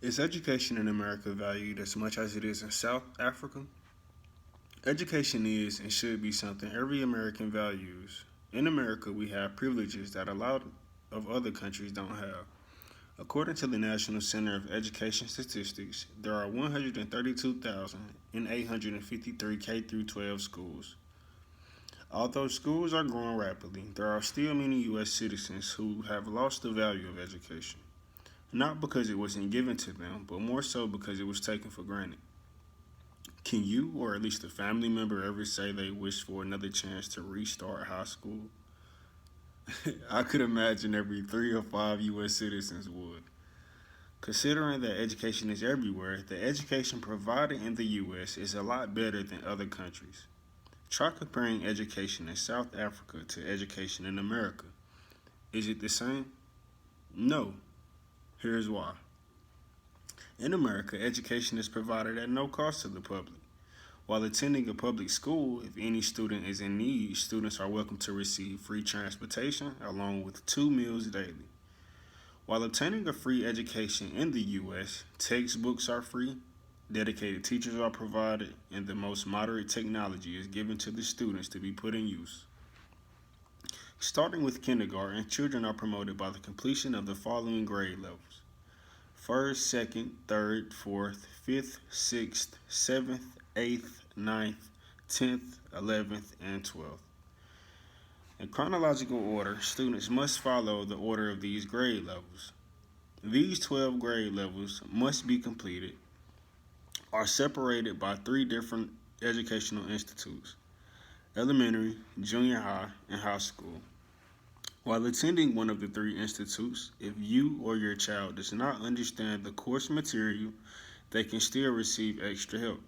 Is education in America valued as much as it is in South Africa? Education is and should be something every American values. In America, we have privileges that a lot of other countries don't have. According to the National Center of Education Statistics, there are 132,853 K through 12 schools. Although schools are growing rapidly, there are still many U.S. citizens who have lost the value of education. Not because it wasn't given to them, but more so because it was taken for granted. Can you, or at least a family member, ever say they wish for another chance to restart high school? I could imagine every 3 or 5 U.S. citizens would. Considering that education is everywhere, the education provided in the U.S. is a lot better than other countries. Try comparing education in South Africa to education in America. Is it the same? No. Here's why. In America, education is provided at no cost to the public. While attending a public school, if any student is in need, students are welcome to receive free transportation along with 2 meals daily. While obtaining a free education in the U.S., textbooks are free, dedicated teachers are provided, and the most moderate technology is given to the students to be put in use. Starting with kindergarten, children are promoted by the completion of the following grade levels: first, second, third, fourth, fifth, sixth, seventh, eighth, ninth, 10th, 11th, and 12th. In chronological order, students must follow the order of these grade levels. These 12 grade levels must be completed, are separated by three different educational institutes: elementary, junior high, and high school. While attending one of the three institutes, if you or your child does not understand the course material, they can still receive extra help.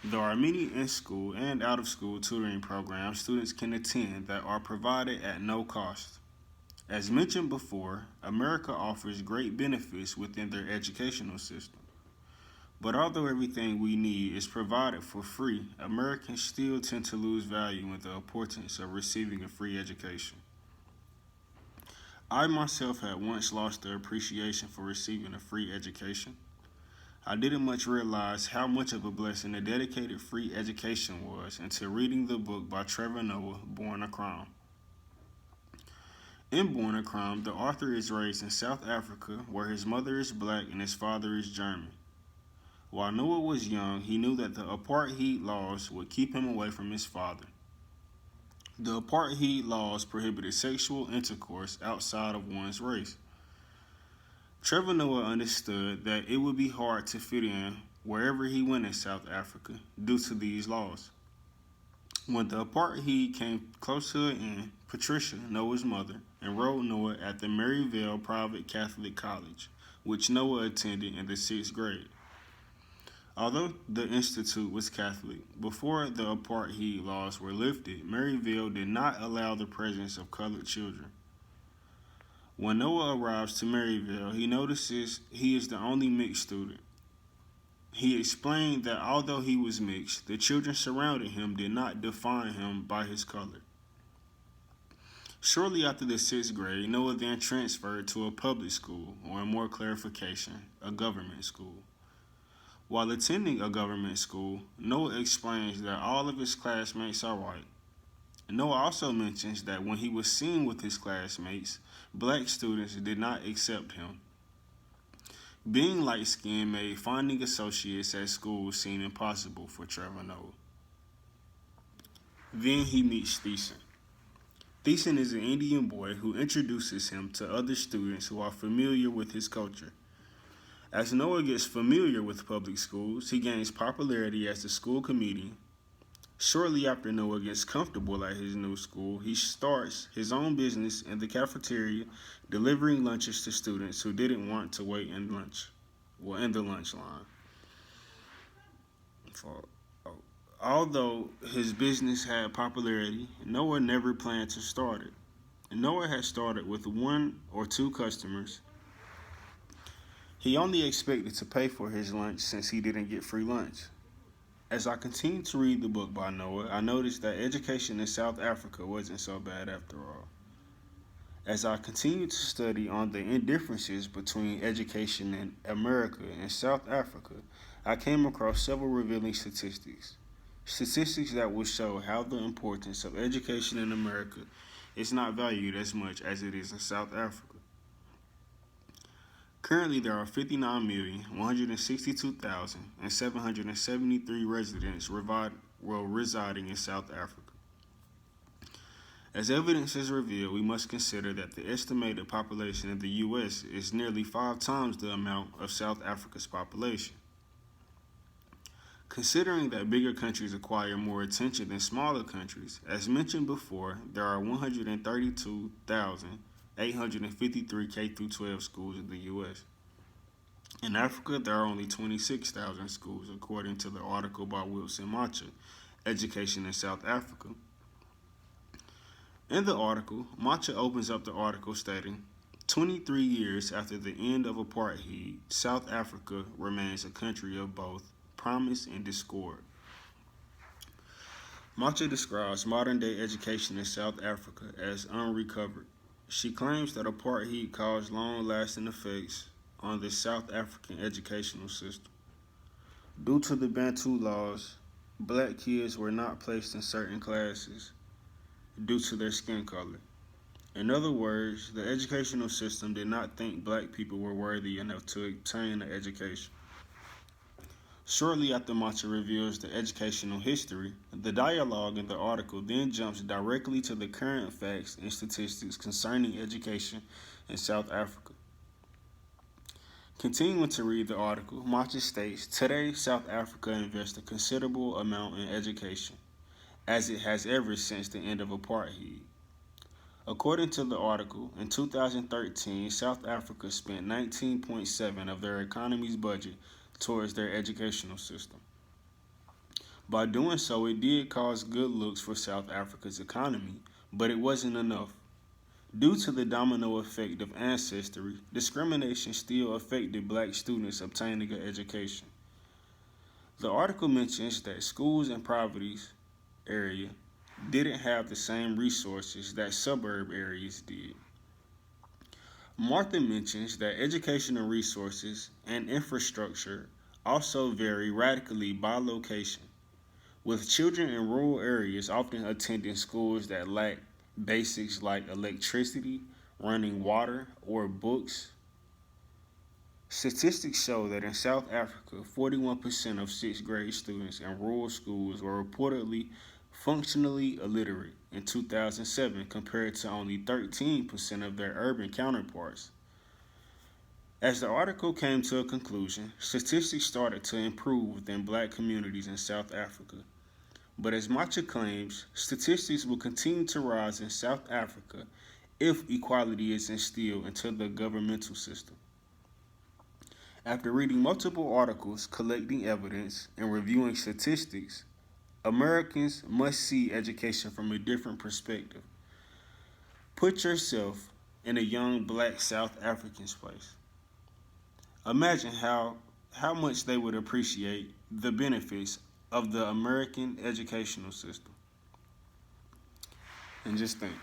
There are many in school and out of school tutoring programs students can attend that are provided at no cost. As mentioned before, America offers great benefits within their educational system. But although everything we need is provided for free, Americans still tend to lose value in the importance of receiving a free education. I myself had once lost the appreciation for receiving a free education. I didn't much realize how much of a blessing a dedicated free education was until reading the book by Trevor Noah, Born a Crime. In Born a Crime, the author is raised in South Africa where his mother is black and his father is German. While Noah was young, he knew that the apartheid laws would keep him away from his father. The apartheid laws prohibited sexual intercourse outside of one's race. Trevor Noah understood that it would be hard to fit in wherever he went in South Africa due to these laws. When the apartheid came close to an end, Patricia, Noah's mother, enrolled Noah at the Maryvale Private Catholic College, which Noah attended in the 6th grade. Although the institute was Catholic, before the apartheid laws were lifted, Maryvale did not allow the presence of colored children. When Noah arrives to Maryvale, he notices he is the only mixed student. He explained that although he was mixed, the children surrounding him did not define him by his color. Shortly after the 6th grade, Noah then transferred to a public school, or in more clarification, a government school. While attending a government school, Noah explains that all of his classmates are white. Noah also mentions that when he was seen with his classmates, black students did not accept him. Being light skinned made finding associates at school seem impossible for Trevor Noah. Then he meets Thiessen. Thiessen is an Indian boy who introduces him to other students who are familiar with his culture. As Noah gets familiar with public schools, he gains popularity as the school comedian. Shortly after Noah gets comfortable at his new school, he starts his own business in the cafeteria, delivering lunches to students who didn't want to wait in the lunch line. Although his business had popularity, Noah never planned to start it. Noah had started with 1 or 2 customers. He only expected to pay for his lunch since he didn't get free lunch. As I continued to read the book by Noah, I noticed that education in South Africa wasn't so bad after all. As I continued to study on the indifferences between education in America and South Africa, I came across several revealing statistics. Statistics that will show how the importance of education in America is not valued as much as it is in South Africa. Currently, there are 59,162,773 residents residing in South Africa. As evidence has revealed, we must consider that the estimated population of the U.S. is nearly 5 times the amount of South Africa's population. Considering that bigger countries acquire more attention than smaller countries, as mentioned before, there are 132,853 K-12 schools in the U.S. In Africa, there are only 26,000 schools, according to the article by Wilson Macha, Education in South Africa. In the article, Macha opens up the article stating, 23 years after the end of apartheid, South Africa remains a country of both promise and discord. Macha describes modern-day education in South Africa as unrecovered. She claims that apartheid caused long-lasting effects on the South African educational system. Due to the Bantu laws, black kids were not placed in certain classes due to their skin color. In other words, the educational system did not think black people were worthy enough to obtain an education. Shortly after Macha reveals the educational history, the dialogue in the article then jumps directly to the current facts and statistics concerning education in South Africa. Continuing to read the article, Macha states, today South Africa invests a considerable amount in education, as it has ever since the end of apartheid. According to the article, in 2013, South Africa spent 19.7% of their economy's budget towards their educational system. By doing so, it did cause good looks for South Africa's economy, but it wasn't enough. Due to the domino effect of ancestry, discrimination still affected black students obtaining an education. The article mentions that schools in poverty area didn't have the same resources that suburb areas did. Martha mentions that educational resources and infrastructure also vary radically by location, with children in rural areas often attending schools that lack basics like electricity, running water, or books. Statistics show that in South Africa, 41% of sixth grade students in rural schools were reportedly functionally illiterate in 2007 compared to only 13% of their urban counterparts. As the article came to a conclusion, statistics started to improve within black communities in South Africa. But as Macha claims, statistics will continue to rise in South Africa if equality is instilled into the governmental system. After reading multiple articles, collecting evidence, and reviewing statistics, Americans must see education from a different perspective. Put yourself in a young black South African's place. Imagine how much they would appreciate the benefits of the American educational system. And just think,